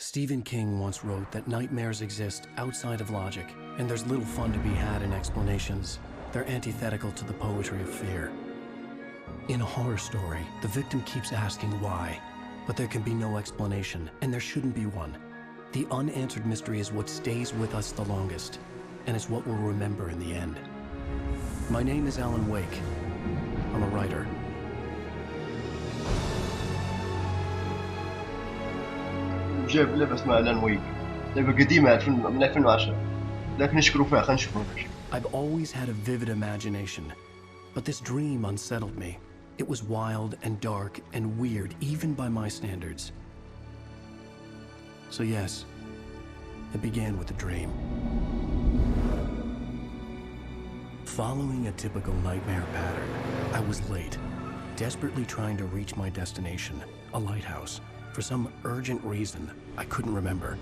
Stephen King once wrote that nightmares exist outside of logic, and there's little fun to be had in explanations. They're antithetical to the poetry of fear. In a horror story, the victim keeps asking why, but there can be no explanation, and there shouldn't be one. The unanswered mystery is what stays with us the longest, and it's what we'll remember in the end. My name is Alan Wake. I'm a writer. جاب لعبة اسمها ألان ويك، لعبة قديمة من 2010، لكن نشكروا فيها، خلينا نشوفها. I've always had a vivid imagination, but this dream unsettled me. It was wild and dark and weird, even by my standards. So yes, it began with a dream. Following a typical nightmare pattern, I was late, desperately trying to reach my destination, a lighthouse. For some urgent reason, I couldn't remember.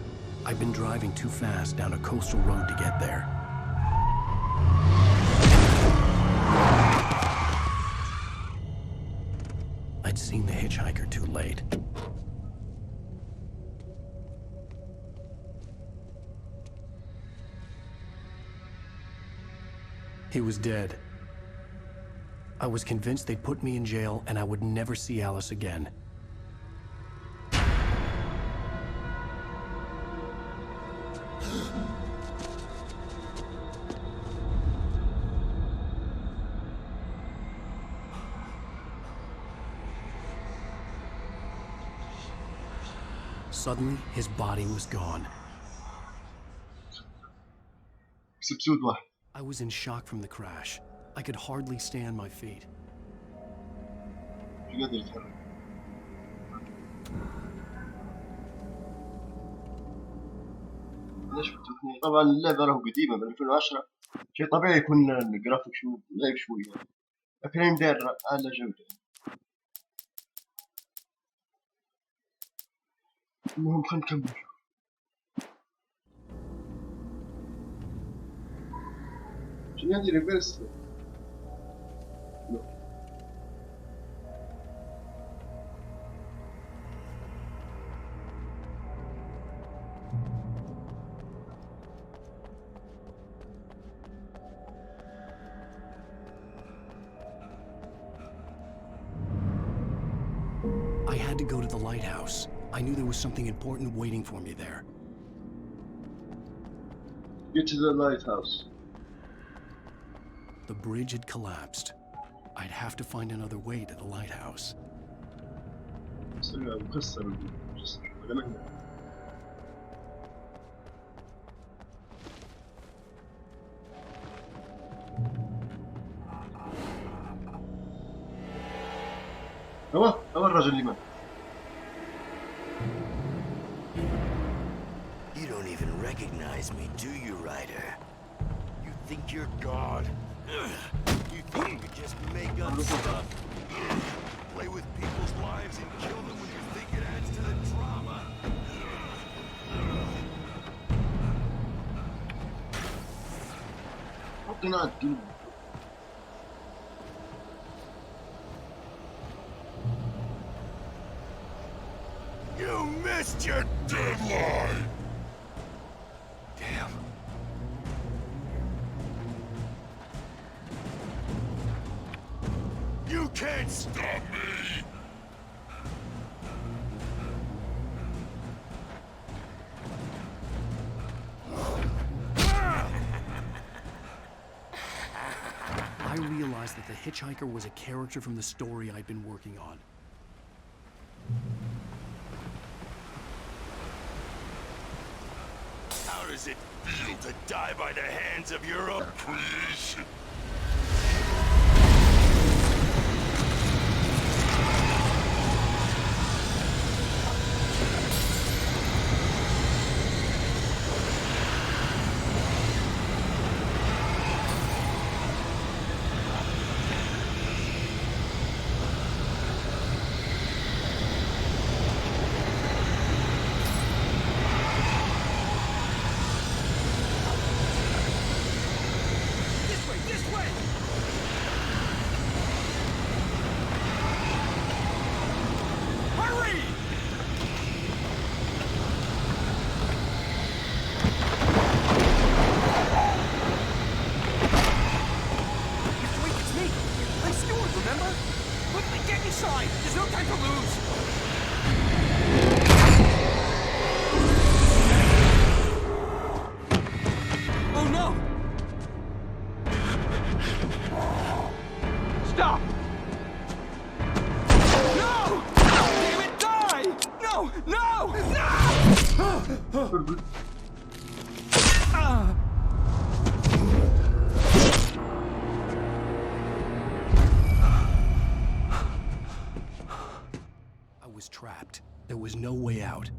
I'd been driving too fast down a coastal road to get there. I'd seen the hitchhiker too late. He was dead. I was convinced they'd put me in jail and I would never see Alice again. Suddenly, his body was gone. I was in shock from the crash. I could hardly stay on my feet. طبعا اللعبة له قديمة من 2010، شيء طبيعي يكون الجرافيك شوي ضعيف شوي، لكن هي مدار أعلى جودة. المهم خلينا نكمل. شنو هذه ريفيرس؟ I had to go to the lighthouse. I knew there was something important waiting for me there. Get to the lighthouse. The bridge had collapsed. I'd have to find another way to the lighthouse. هو الرجل اللي مات. You don't even recognize me, do you, Ryder? You think you're God? You think you could just make up stuff? Play with people's lives and kill them when you think it adds to the drama? حطينا الدين. You missed your deadline! Damn. You can't stop me! I realized that the hitchhiker was a character from the story I'd been working on. How does it feel to die by the hands of your own creation? This good, good. I was trapped. There was no way out.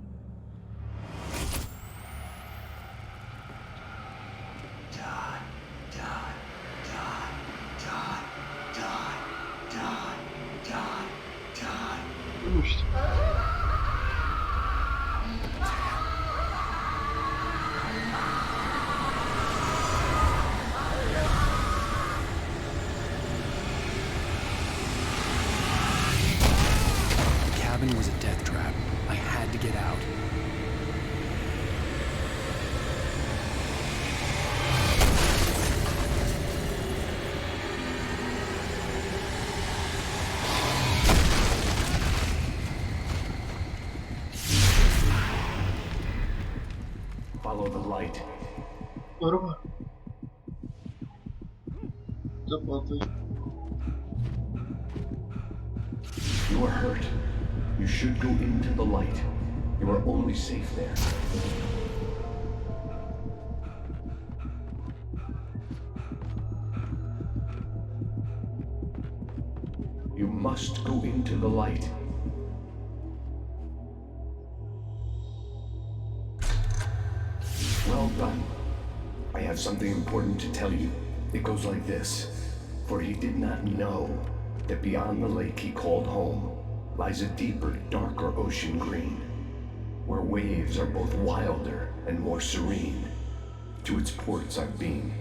Ölmüştü. The cabin was a death trap. I had to get out. Follow the light. Araba. Zıplattı. You are hurt. You should go into the light. You are only safe there. You must go into the light. Well done. I have something important to tell you. It goes like this. For he did not know that beyond the lake he called home lies a deeper, darker ocean green, where waves are both wilder and more serene. To its ports I've been.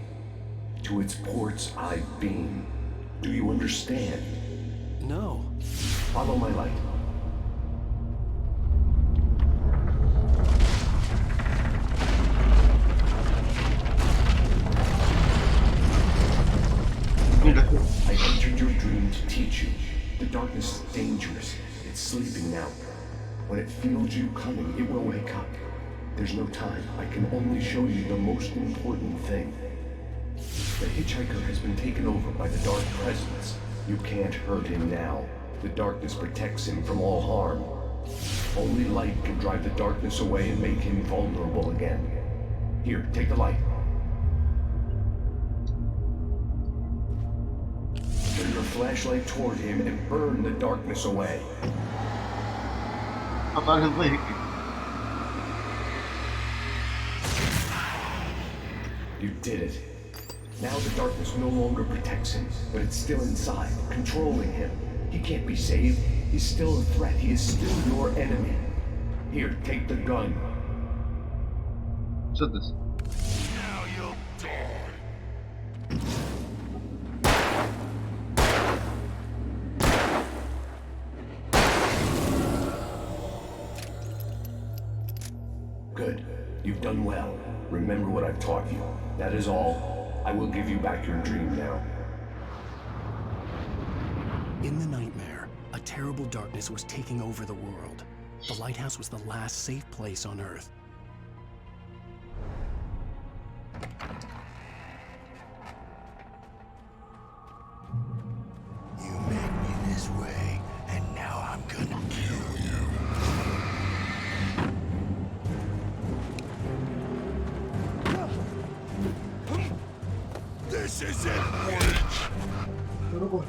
To its ports I've been. Do you understand? No. Follow my light. I entered your dream to teach you. The darkness is dangerous. It's sleeping now. When it feels you coming, it will wake up. There's no time. I can only show you the most important thing. The hitchhiker has been taken over by the dark presence. You can't hurt him now. The darkness protects him from all harm. Only light can drive the darkness away and make him vulnerable again. Here, take the light. Turn your flashlight toward him and burn the darkness away. قطع الضيق. You did it. Now the darkness no longer protects him, but it's still inside, controlling him. He can't be saved. He's still a threat. He is still your enemy. Here, take the gun. مسدس. Now you'll die. Good. You've done well. Remember what I've taught you. That is all. I will give you back your dream now. In the nightmare, a terrible darkness was taking over the world. The lighthouse was the last safe place on Earth. You made me this way, and now I'm gonna kill you. This isn't wait. Araba.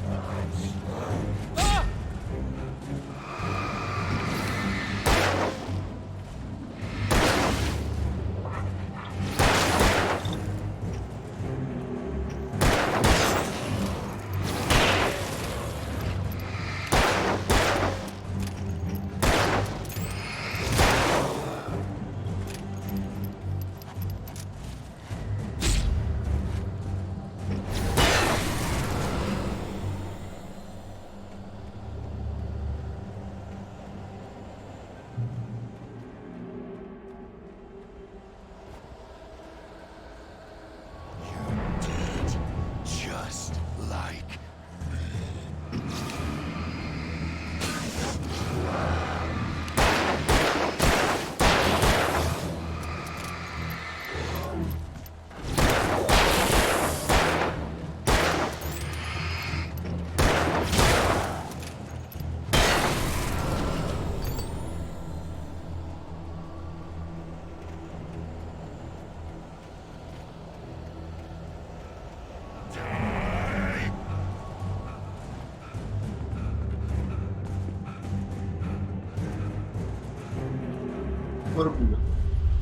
ربنا.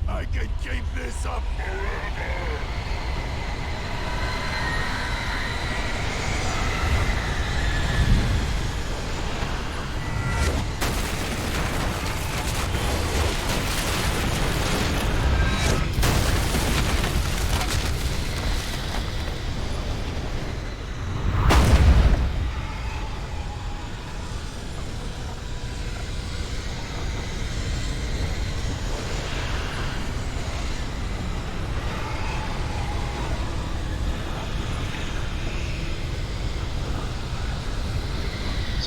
I can keep this up forever.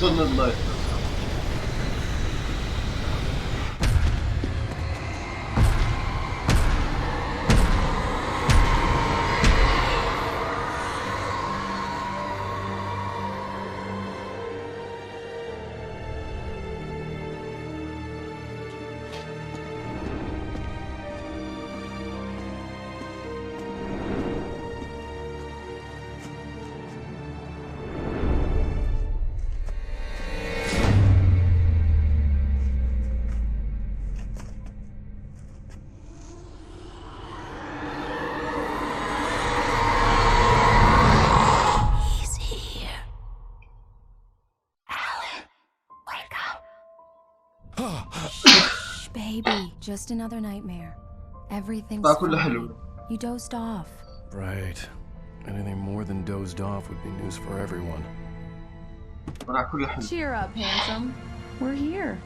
وصلنا اللايف. Baby, just another nightmare. Everything's كله fine. حلو. You dozed off. Right. Anything more than dozed off would be news for everyone. طلع كله حلو. Cheer up, handsome. We're here.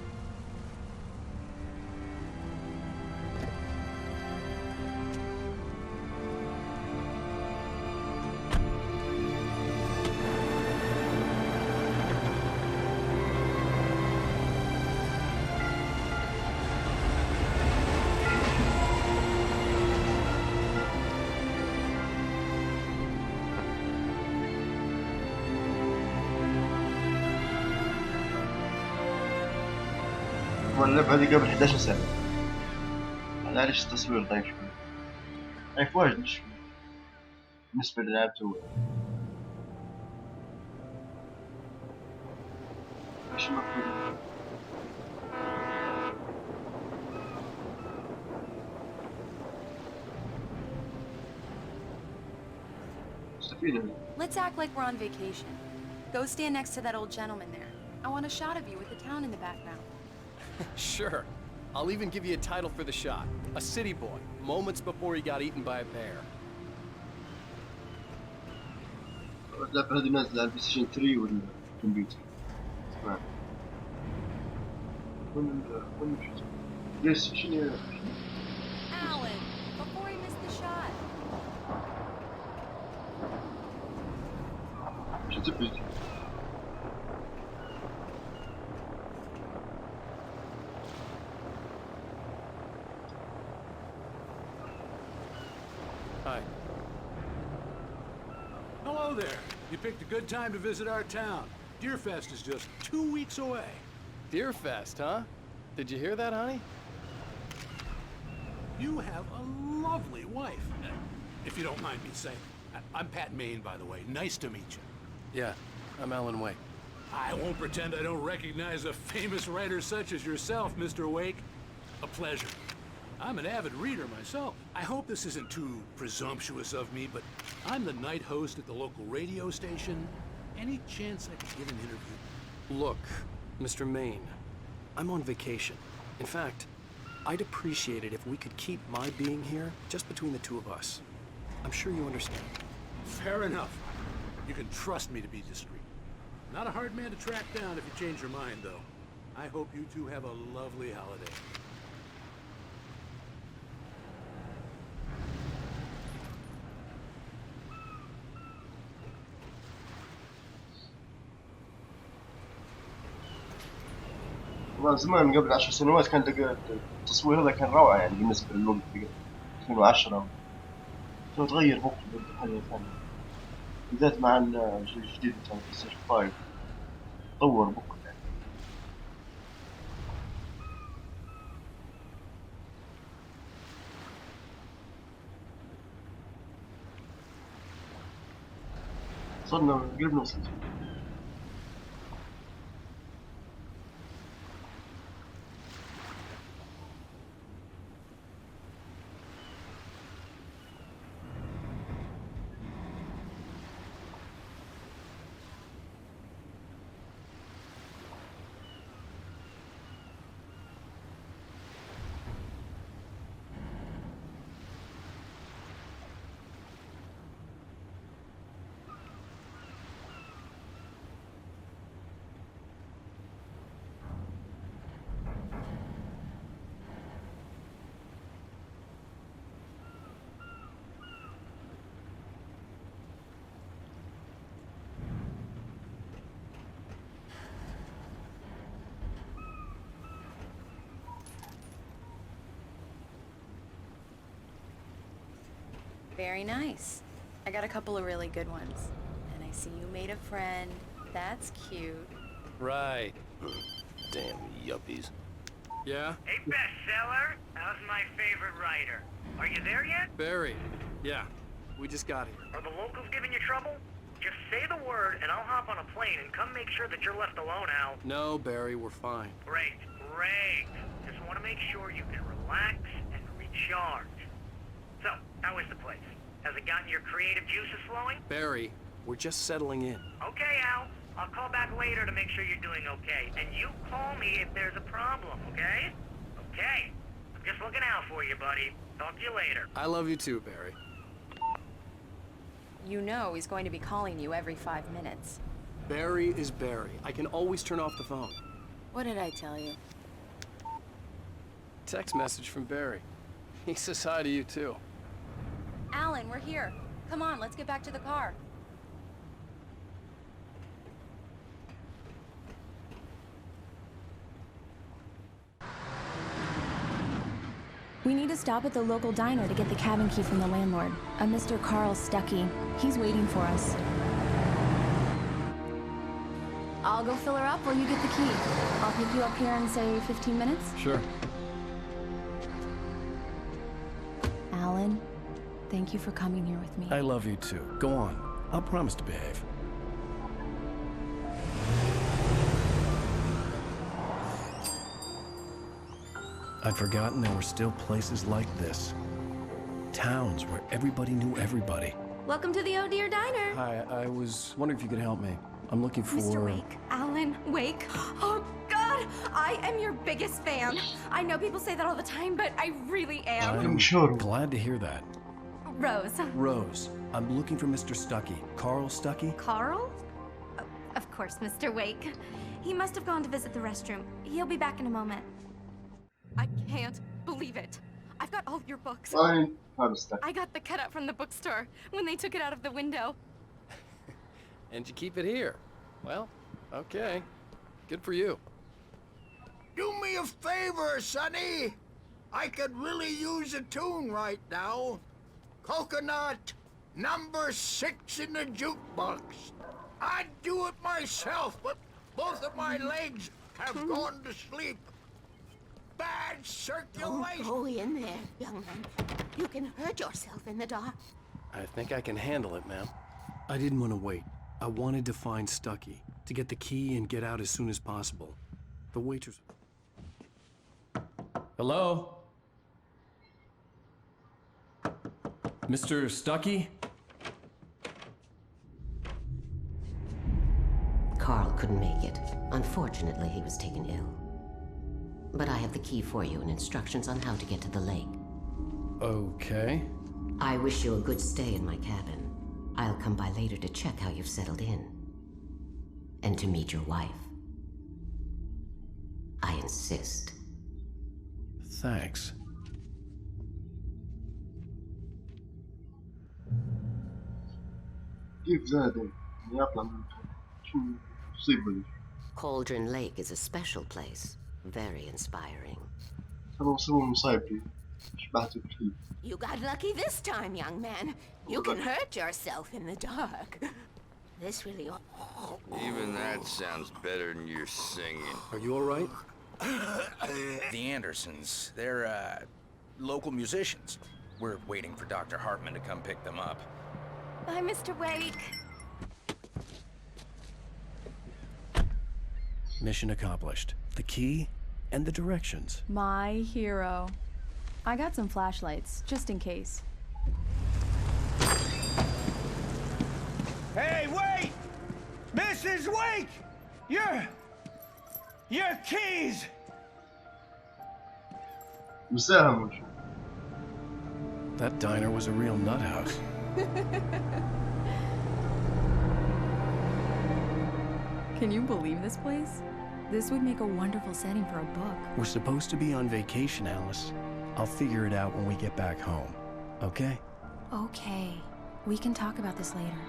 اللعبة هذه قبل 11 سنة. معليش التصوير ضعيف شوي. ضعيف واجد مش بالنسبة اللي لعبته. ايش المفروض؟ مستفيدة منه. Let's act like we're on vacation. Go stand next to that old gentleman there. I want a shot of you with the town in the background. Sure. I'll even give you a title for the shot. A city boy, moments before he got eaten by a bear. اللعبة هذه نازلة على البلاي ستيشن 3 والكمبيوتر. تمام. وين ليش شنو Alan, before he missed the shot. شو تبي؟ Hi. Hello there. You picked a good time to visit our town. Deerfest is just 2 weeks away. Deerfest, huh? Did you hear that, honey? You have a lovely wife. If you don't mind me saying. I'm Pat Maine, by the way. Nice to meet you. Yeah, I'm Alan Wake. I won't pretend I don't recognize a famous writer such as yourself, Mr. Wake. A pleasure. I'm an avid reader myself. I hope this isn't too presumptuous of me, but I'm the night host at the local radio station. Any chance I could get an interview? Look, Mr. Maine, I'm on vacation. In fact, I'd appreciate it if we could keep my being here just between the two of us. I'm sure you understand. Fair enough. You can trust me to be discreet. Not a hard man to track down if you change your mind, though. I hope you two have a lovely holiday. والله زمان قبل 10 سنوات كان التصوير هذا كان روعة يعني بالنسبة للوقت 2010. كان تغير مخي حاجة ثانية. بالذات مع الجيل الجديد بتاع البلاي ستيشن 5 تطور بكل يعني. صرنا قربنا وصلت. Very nice. I got a couple of really good ones. And I see you made a friend. That's cute. Right. Damn yuppies. Yeah? Hey, bestseller. How's my favorite writer? Are you there yet? Barry. Yeah. We just got here. Are the locals giving you trouble? Just say the word and I'll hop on a plane and come make sure that you're left alone, Al. No, Barry, we're fine. Great. Just want to make sure you can relax and recharge. So, how is the place? Has it gotten your creative juices flowing? Barry, we're just settling in. Okay, Al. I'll call back later to make sure you're doing okay. And you call me if there's a problem, okay? Okay. I'm just looking out for you, buddy. Talk to you later. I love you too, Barry. You know he's going to be calling you every 5 minutes. Barry is Barry. I can always turn off the phone. What did I tell you? Text message from Barry. He says hi to you too. Alan, we're here. Come on, let's get back to the car. We need to stop at the local diner to get the cabin key from the landlord, a Mr. Carl Stuckey. He's waiting for us. I'll go fill her up while you get the key. I'll pick you up here in, say, 15 minutes? Sure. Alan, thank you for coming here with me. I love you too. Go on. I'll promise to behave. I'd forgotten there were still places like this. Towns where everybody knew everybody. Welcome to the Oh Dear Diner. Hi, I was wondering if you could help me. I'm looking for... Mr. Wake. Alan Wake. Oh, God! I am your biggest fan. I know people say that all the time, but I really am. I'm sure. glad to hear that. Rose. Rose, I'm looking for Mr. Stuckey. Carl Stuckey? Carl? Of course, Mr. Wake. He must have gone to visit the restroom. He'll be back in a moment. I can't believe it. I've got all your books. Fine. Kind stuck. I got the cutout from the bookstore when they took it out of the window. And you keep it here. Well, okay. Good for you. Do me a favor, Sonny. I could really use a tune right now. Coconut, number 6 in the jukebox. I'd do it myself, but both of my legs have gone to sleep. Bad circulation. Don't go in there, young man. You can hurt yourself in the dark. I think I can handle it, ma'am. I didn't want to wait. I wanted to find Stuckey, to get the key and get out as soon as possible. The waitress... Hello? Mr. Stuckey? Carl couldn't make it. Unfortunately, he was taken ill. But I have the key for you and instructions on how to get to the lake. Okay. I wish you a good stay in my cabin. I'll come by later to check how you've settled in. And to meet your wife. I insist. Thanks. كيف زاد يطلع من شو مصيبة. Cauldron Lake is a special place. Very inspiring. أنا مصيبة مصايبتي. شبعت بكل. You got lucky this time, young man. You can hurt yourself in the dark. This really... Even that sounds better than your singing. Are you all right? The Andersons, they're, local musicians. We're waiting for Dr. Hartman to come pick them up. Bye, Mr. Wake. Mission accomplished. The key and the directions. My hero. I got some flashlights, just in case. Hey, wait! Mrs. Wake! Your keys! مساهم وشو. That diner was a real nut house. Can you believe this place? This would make a wonderful setting for a book. We're supposed to be on vacation, Alice. I'll figure it out when we get back home. Okay? Okay. We can talk about this later.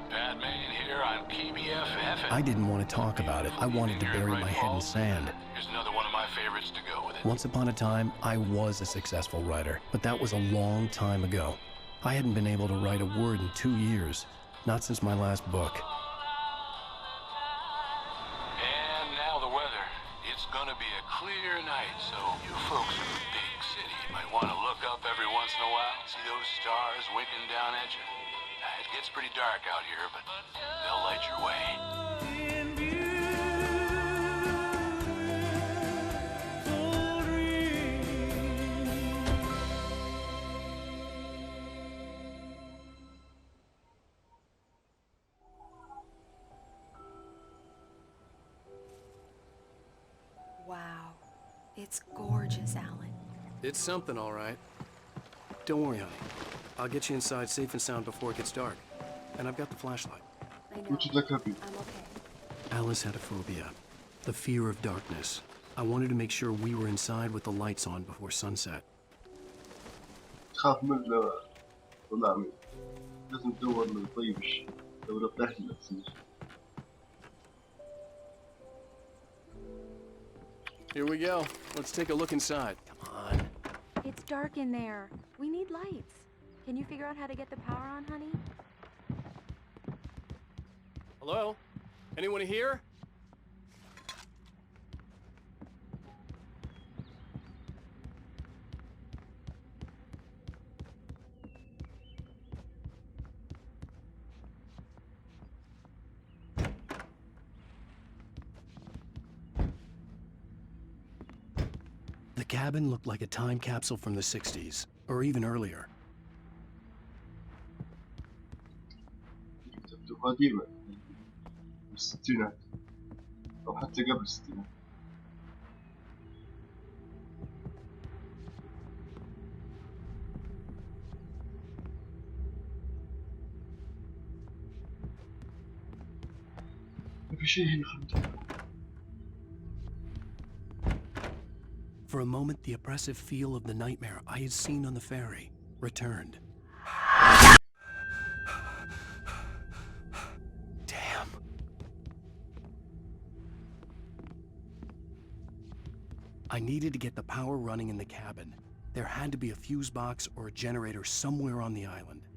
Batman here on KBFF. I didn't want to talk about it. I wanted to bury my head in sand. Here's another one of my favorites to go with it. Once upon a time, I was a successful writer, but that was a long time ago. I hadn't been able to write a word in 2 years, not since my last book. And now the weather. It's gonna be a clear night, so you folks in the big city might want to look up every once in a while, see those stars winking down at you. It gets pretty dark out here, but they'll light your way. Wow. It's gorgeous, Alan. It's something, all right. Don't worry, honey. I'll get you inside safe and sound before it gets dark. And I've got the flashlight. I know. Which is like happy. I'm okay. Alice had a phobia. The fear of darkness. I wanted to make sure we were inside with the lights on before sunset. تخاف من الظلام. لازم تدور من طيبش. دور داخل نفسي. Here we go. Let's take a look inside. Come on. It's dark in there. We need lights. Can you figure out how to get the power on, honey? Hello? Anyone here? The cabin looked like a time capsule from the 60s, or even earlier. قديمة بالستينات أو حتى قبل الستينات. ما في شيء هنا خلنا. For a moment, the oppressive feel of the nightmare I had seen on the ferry returned. Damn. I needed to get the power running in the cabin. There had to be a fuse box or a generator somewhere on the island.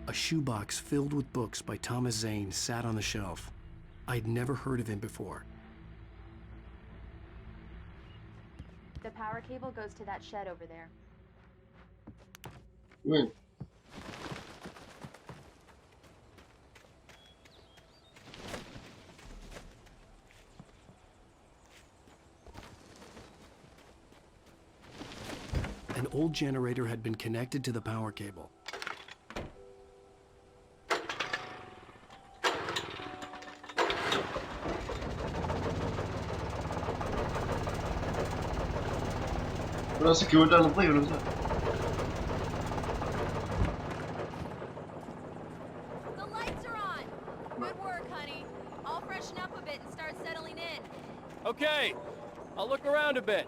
A shoebox filled with books by Thomas Zane sat on the shelf. I'd never heard of him before. The power cable goes to that shed over there. وين؟ An old generator had been connected to the power cable. راسك يودع الضي ولا لا؟ The lights are on. Good work, honey. I'll freshen up a bit and start settling in. Okay, I'll look around a bit.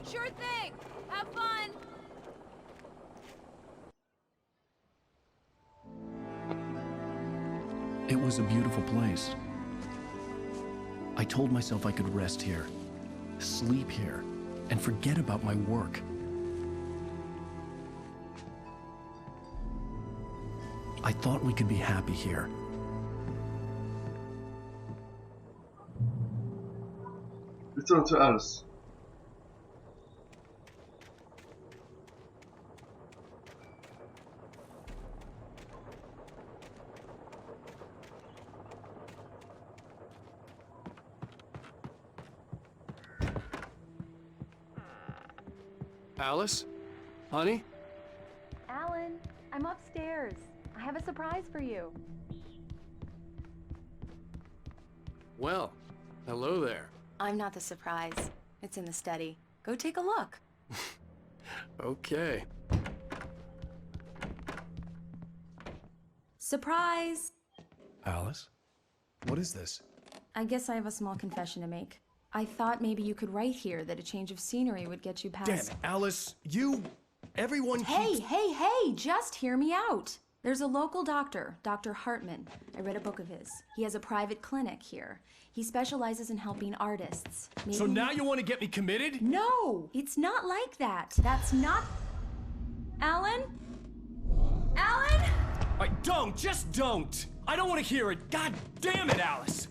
Sure thing. Have fun. It was a beautiful place. I told myself I could rest here, sleep here, and forget about my work. I thought we could be happy here. Return to Alice. Alice? Honey? Alan, I'm upstairs. I have a surprise for you. Well, hello there. I'm not the surprise. It's in the study. Go take a look. Okay. Surprise! Alice? What is this? I guess I have a small confession to make. I thought maybe you could write here that a change of scenery would get you past... Damn it, Alice, you... Everyone Hey, hey, just hear me out. There's a local doctor, Dr. Hartman. I read a book of his. He has a private clinic here. He specializes in helping artists. Maybe... So now you want to get me committed? No, it's not like that. That's not... Alan? Alan? Just don't! I don't want to hear it. God damn it, Alice!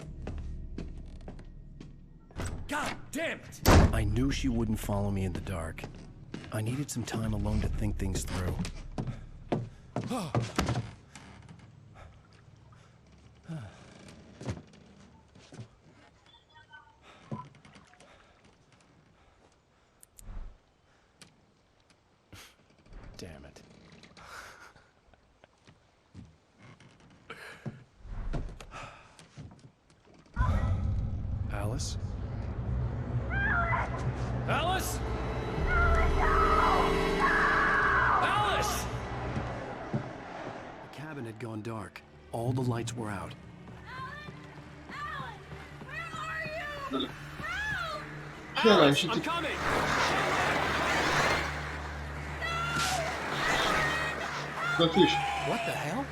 God damn it! I knew she wouldn't follow me in the dark. I needed some time alone to think things through. Damn it. Alice? Alice? Alice! The cabin had gone dark. All the lights were out. Alice, I'm coming! Vad fish? What the hell?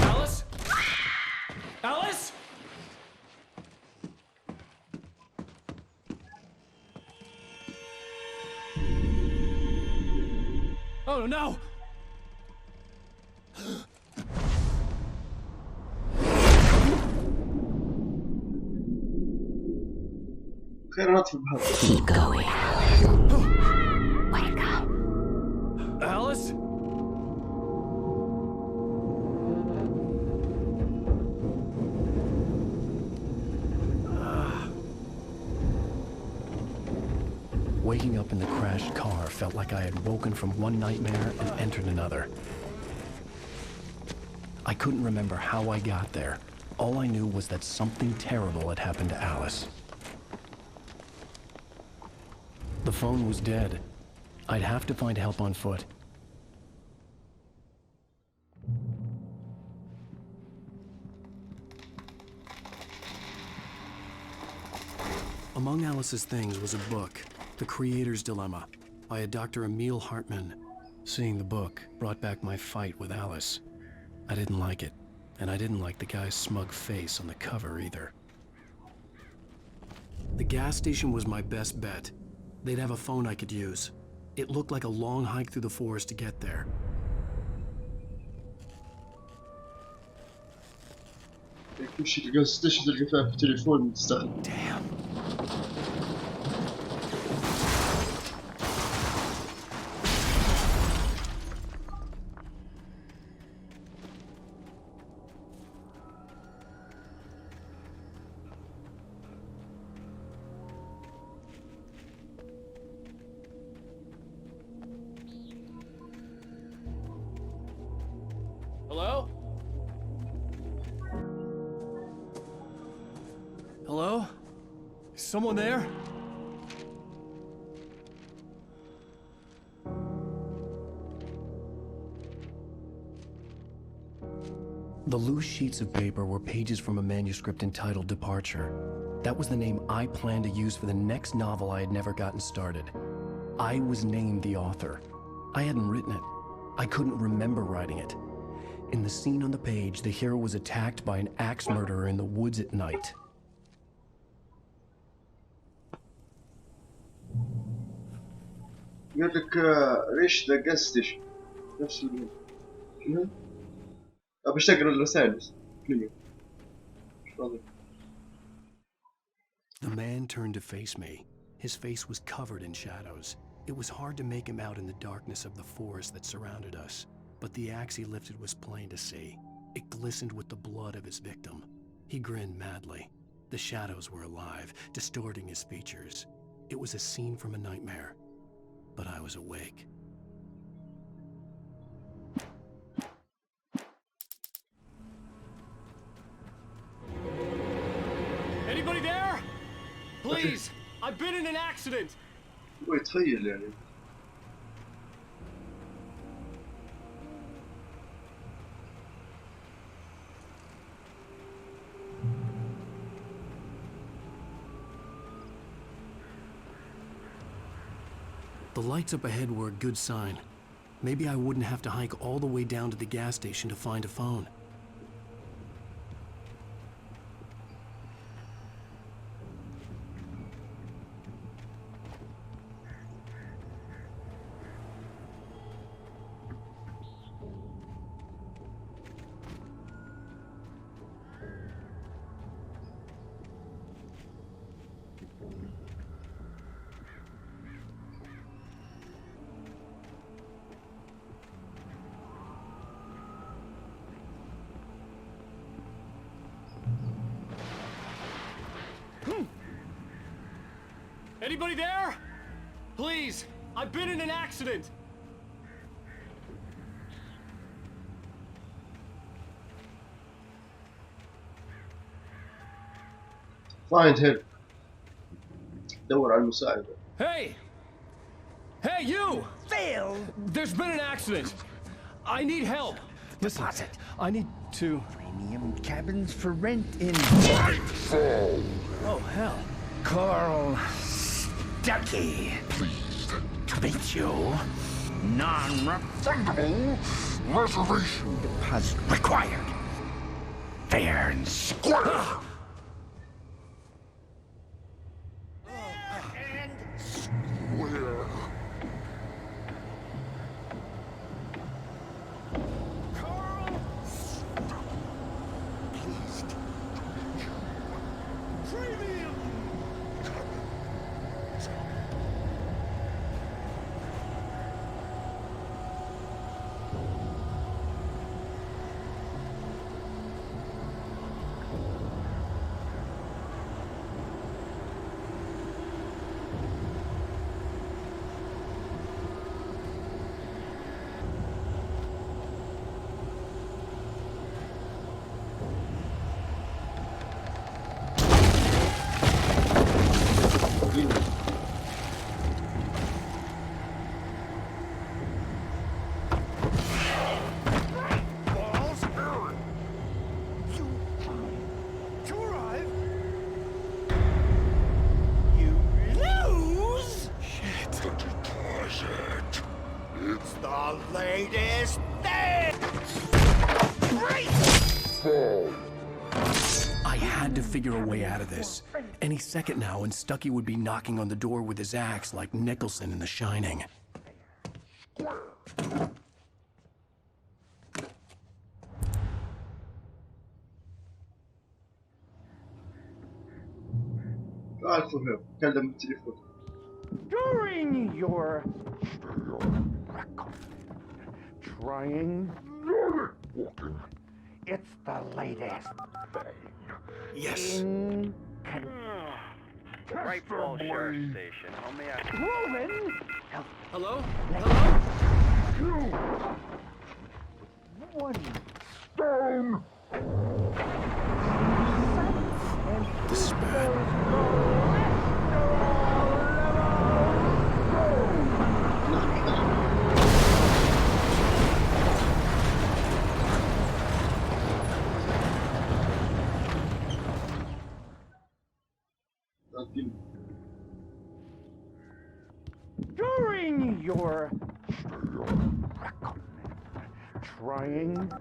Alice? Alice? Oh no! خيرات في البحر. Keep going. Wake up. Alice? Waking up in the crashed car felt like I had woken from one nightmare and entered another. I couldn't remember how I got there. All I knew was that something terrible had happened to Alice. The phone was dead. I'd have to find help on foot. Among Alice's things was a book, The Creator's Dilemma, by a Dr. Emil Hartman. Seeing the book brought back my fight with Alice. I didn't like it, and I didn't like the guy's smug face on the cover either. The gas station was my best bet. They'd have a phone I could use. It looked like a long hike through the forest to get there. كل شيء تلقاه ستيشن تلقى فيها في تليفون تستخدم. Damn. Hello? Hello? Is someone there? The loose sheets of paper were pages from a manuscript entitled Departure. That was the name I planned to use for the next novel I had never gotten started. I was named the author. I hadn't written it. I couldn't remember writing it. In the scene on the page, the hero was attacked by an axe murderer in the woods at night. قال لك ريش ذا جاز ستيشن نفس ال شنو؟ باش تقرا الرسائل بس كلية. The man turned to face me. His face was covered in shadows. It was hard to make him out in the darkness of the forest that surrounded us, but the axe he lifted was plain to see. It glistened with the blood of his victim. He grinned madly. The shadows were alive, distorting his features. It was a scene from a nightmare, but I was awake. Anybody there? Please! I've been in an accident! هو يتخيل يعني. lights up ahead were a good sign. Maybe I wouldn't have to hike all the way down to the gas station to find a phone. Anybody there? Please, I've been in an accident. Find help. دور على المساعدة. Hey! Hey, you! Phil! There's been an accident. I need help. Listen, I need to... Premium cabins for rent in... Oh, hell. Carl Stuckey. Pleased to meet you. Non-refundable reservation deposit required. Fair and square. Figure a way out of this. Any second now, and Stuckey would be knocking on the door with his axe like Nicholson in The Shining. During your trying walking, it's the latest thing. Yes. Right Falls Sheriff Station. Roman! Hello? Hello? One stone! This is bad. During your trying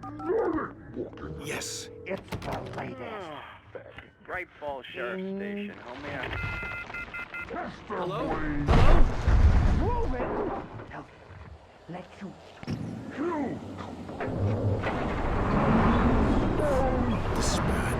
yes, it's the latest thing. Right Falls Sheriff Station. Hello? Roman! Let you This is bad.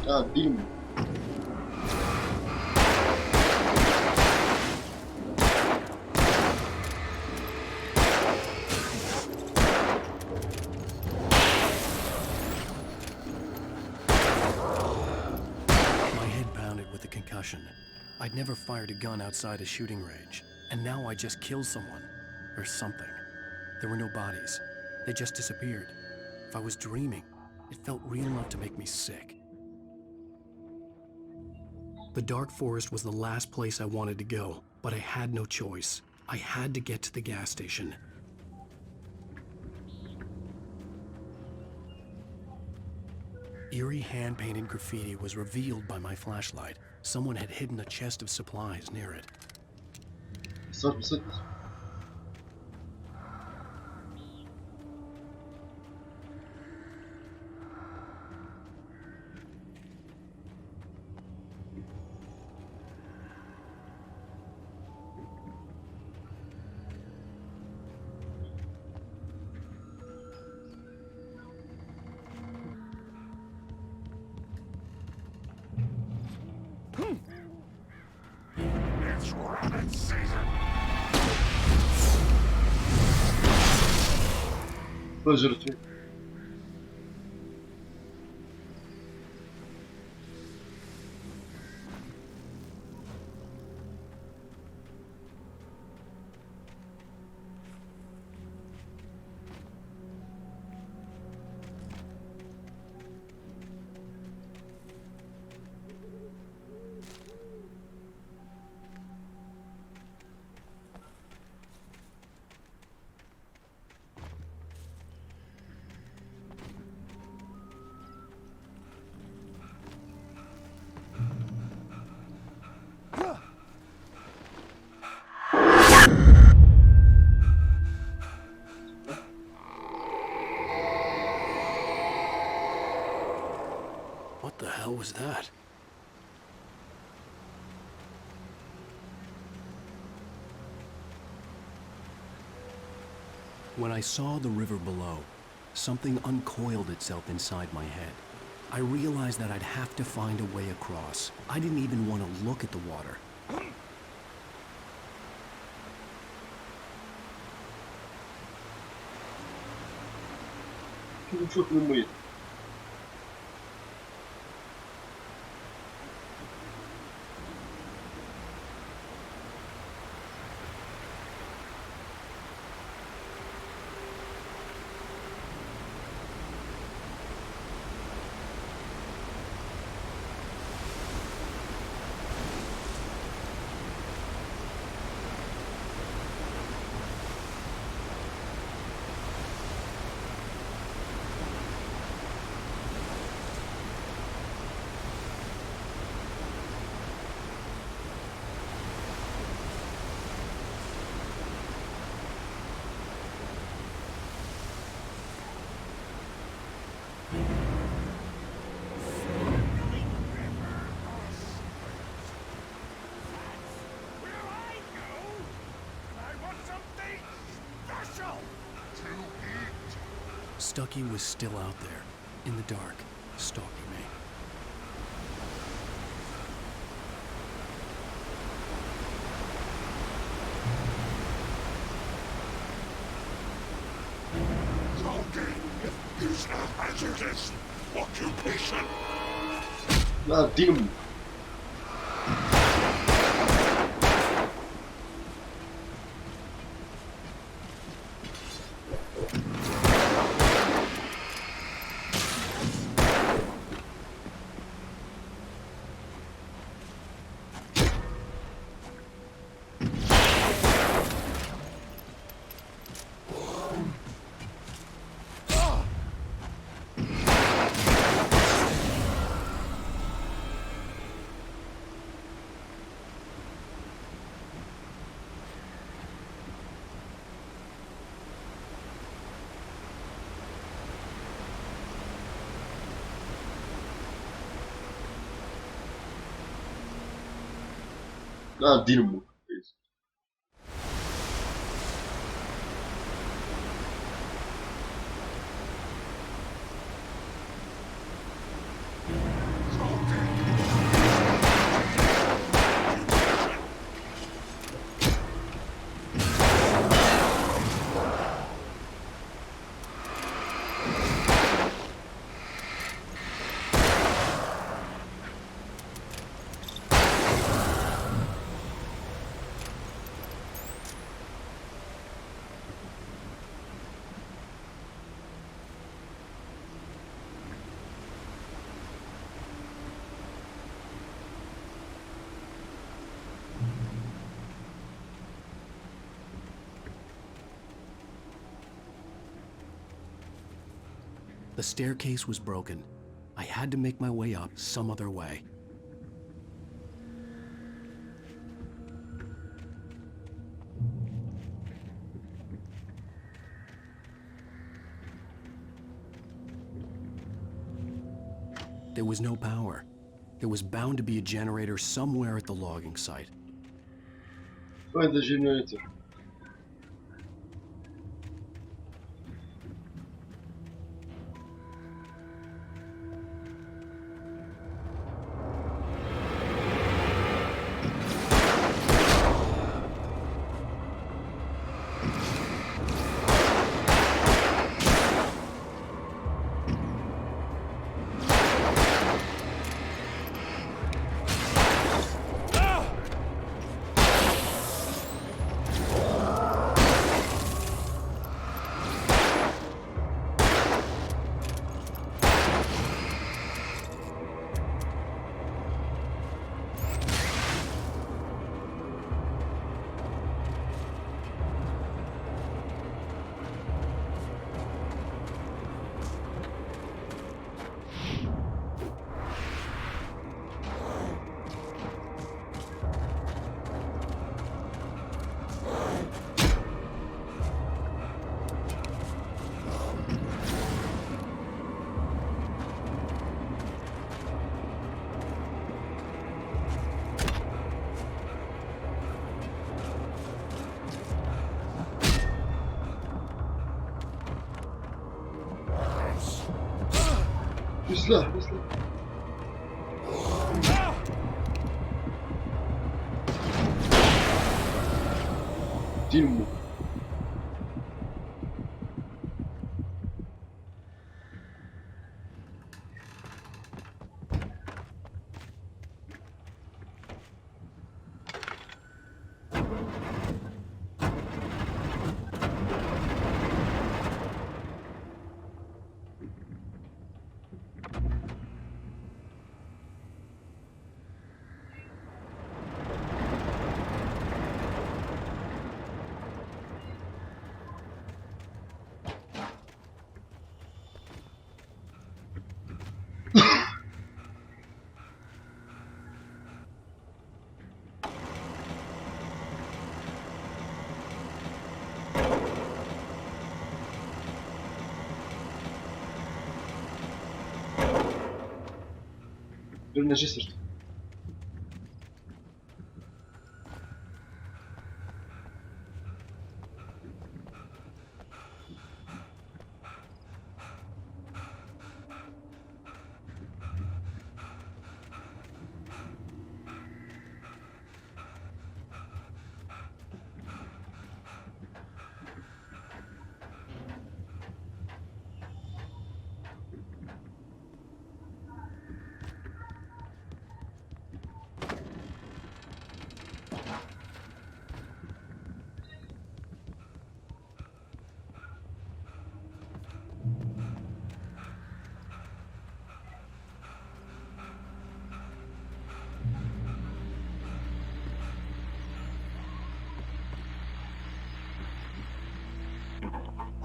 لا demon. with a concussion. I'd never fired a gun outside a shooting range, and now I just killed someone. Or something. There were no bodies. They just disappeared. If I was dreaming, it felt real enough to make me sick. The dark forest was the last place I wanted to go, but I had no choice. I had to get to the gas station. Eerie hand-painted graffiti was revealed by my flashlight. Someone had hidden a chest of supplies near it. It's rabbit season. Özür dilerim. What the hell was that? When I saw the river below, something uncoiled itself inside my head. I realized that I'd have to find a way across. I didn't even want to look at the water. شوف الميت. Stucky was still out there, in the dark, stalking me. Logging is a hazardous occupation. لا دينامو. لا دينامو. The staircase was broken. I had to make my way up some other way. There was no power. There was bound to be a generator somewhere at the logging site. Find the generator. بسلاح دينمو قلنا جسر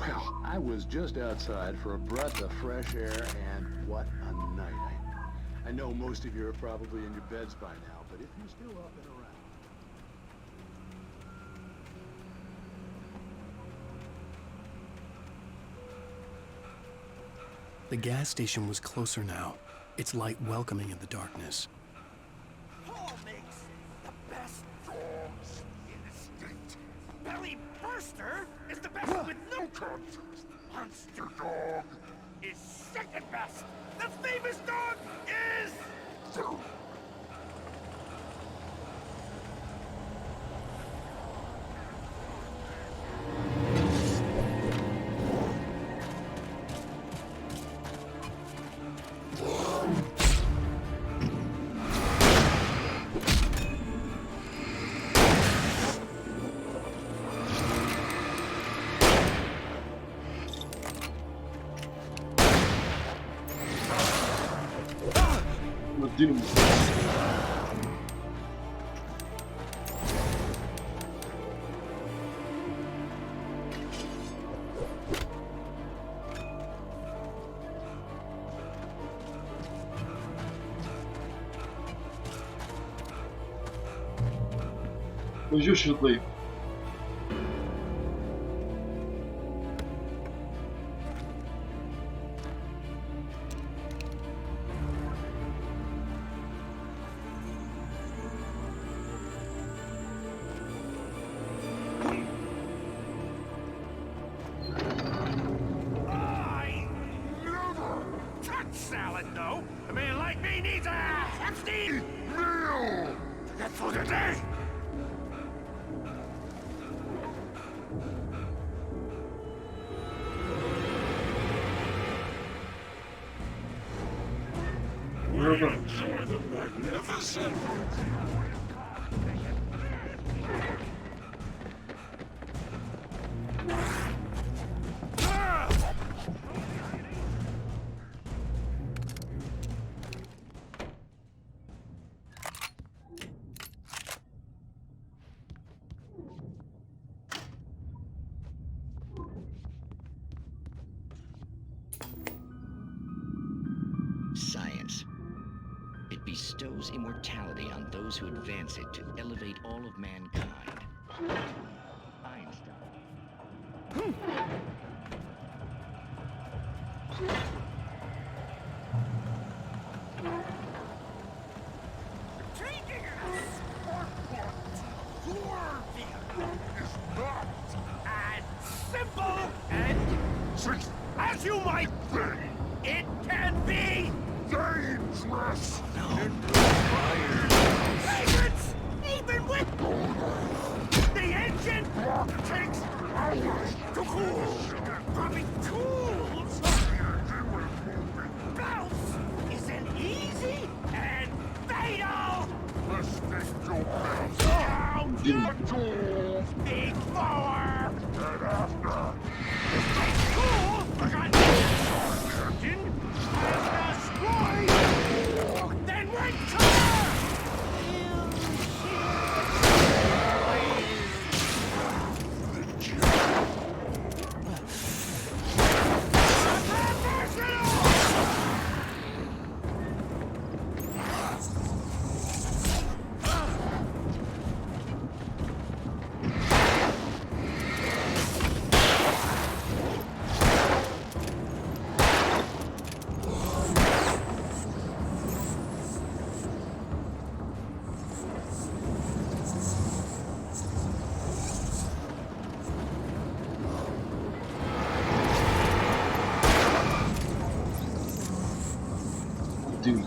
Well, I was just outside for a breath of fresh air, and what a night. I know most of you are probably in your beds by now, but if you're still up and around... The gas station was closer now, its light welcoming in the darkness. Paul makes the best dogs in the state. Belly Burster is the best with no contest. Monster Dog is second best. The famous dog is... دينمو وجوش الضيف. Salad, no. A man like me needs a hefty meal to get through the day. Enjoy the magnificent. Science. It bestows immortality on those who advance it to elevate all of mankind. Einstein. Taking a sport to your vehicle is not as simple and as you might think. It can be dangerous. Fragrance, even with the engine takes hours to cool. Popping tools. Bounce isn't easy and fatal. Down the tools. Big forward. And after. Stay cool. Forgot. Then right cover! Dude.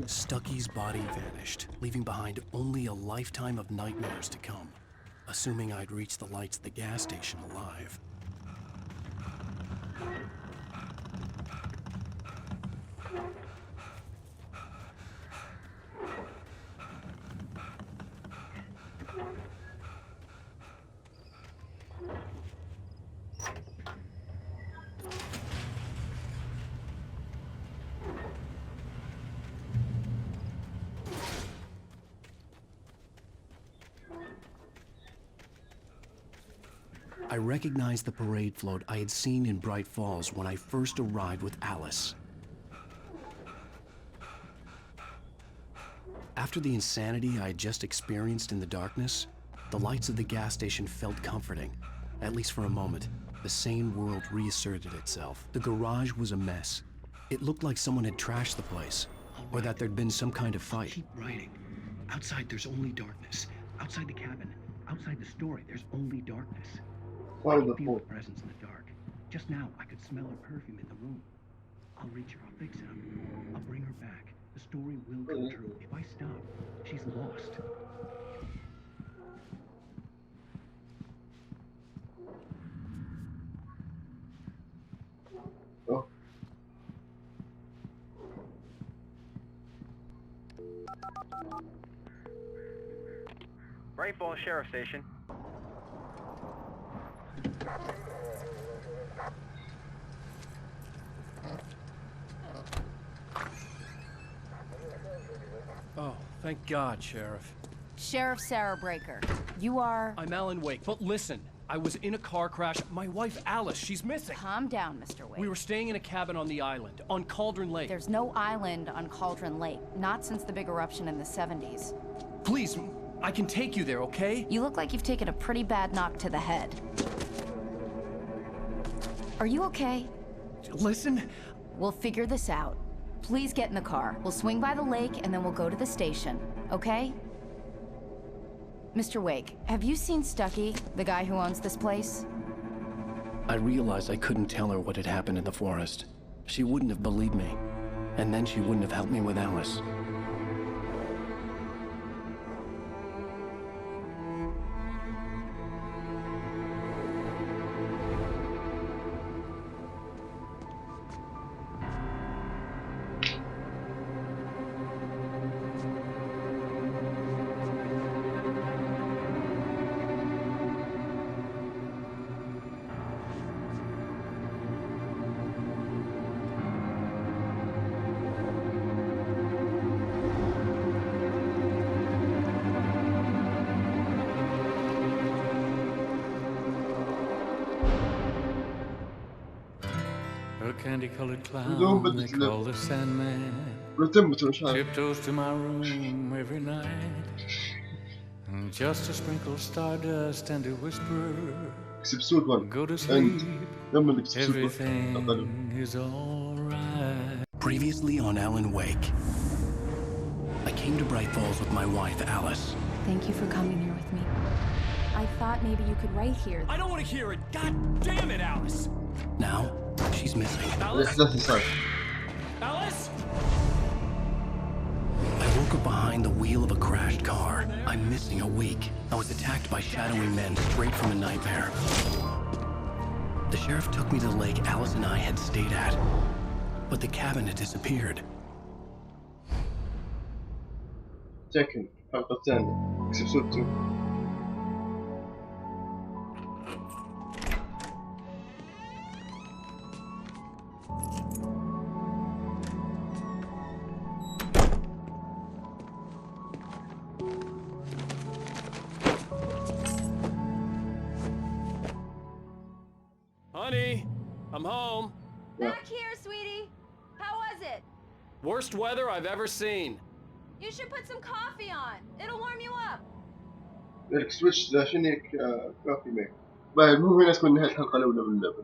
Stucky's body vanished, leaving behind only a lifetime of nightmares to come, assuming I'd reach the lights at the gas station alive. I recognized the parade float I had seen in Bright Falls when I first arrived with Alice. After the insanity I had just experienced in the darkness, the lights of the gas station felt comforting, at least for a moment. The sane world reasserted itself. The garage was a mess. It looked like someone had trashed the place, or that there'd been some kind of fight. Keep writing. Outside, there's only darkness. Outside the cabin, outside the story, there's only darkness. I feel a presence in the dark. Just now, I could smell her perfume in the room. I'll reach her. I'll fix it. I'll bring her back. The story will come true. If I stop, she's lost. Oh. Bright Falls Sheriff Station. Oh, thank God, Sheriff. Sheriff Sarah Breaker. You are... I'm Alan Wake, but listen. I was in a car crash. My wife, Alice, she's missing. Calm down, Mr. Wake. We were staying in a cabin on the island, on Cauldron Lake. There's no island on Cauldron Lake. Not since the big eruption in the 70s. Please, I can take you there, okay? You look like you've taken a pretty bad knock to the head. Are you okay? Listen. We'll figure this out. Please get in the car. We'll swing by the lake and then we'll go to the station, okay? Mr. Wake, have you seen Stucky, the guy who owns this place? I realized I couldn't tell her what had happened in the forest. She wouldn't have believed me. And then she wouldn't have helped me with Alice. A candy-colored clown they call the Sandman tiptoes to my room every night, and just to sprinkle stardust and to whisper, go to sleep, everything is alright. Previously on Alan Wake. I came to Bright Falls with my wife, Alice. Thank you for coming here with me. I thought maybe you could write here. I don't want to hear it! God damn it, Alice! Now, she's missing. Alice? Alice? I woke up behind the wheel of a crashed car. I'm missing a week. I was attacked by shadowy men straight from a nightmare. The sheriff took me to the lake Alice and I had stayed at. But the cabin had disappeared. تكن الحلقة الثانية episode 2. Honey, I'm home. Back here, sweetie. How was it? Worst weather I've ever seen. You should put some coffee on. It'll warm you up. لك سويتش عشان هيك كافي ميك. باي المهم هنا تكون نهاية الحلقة الأولى من اللعبة.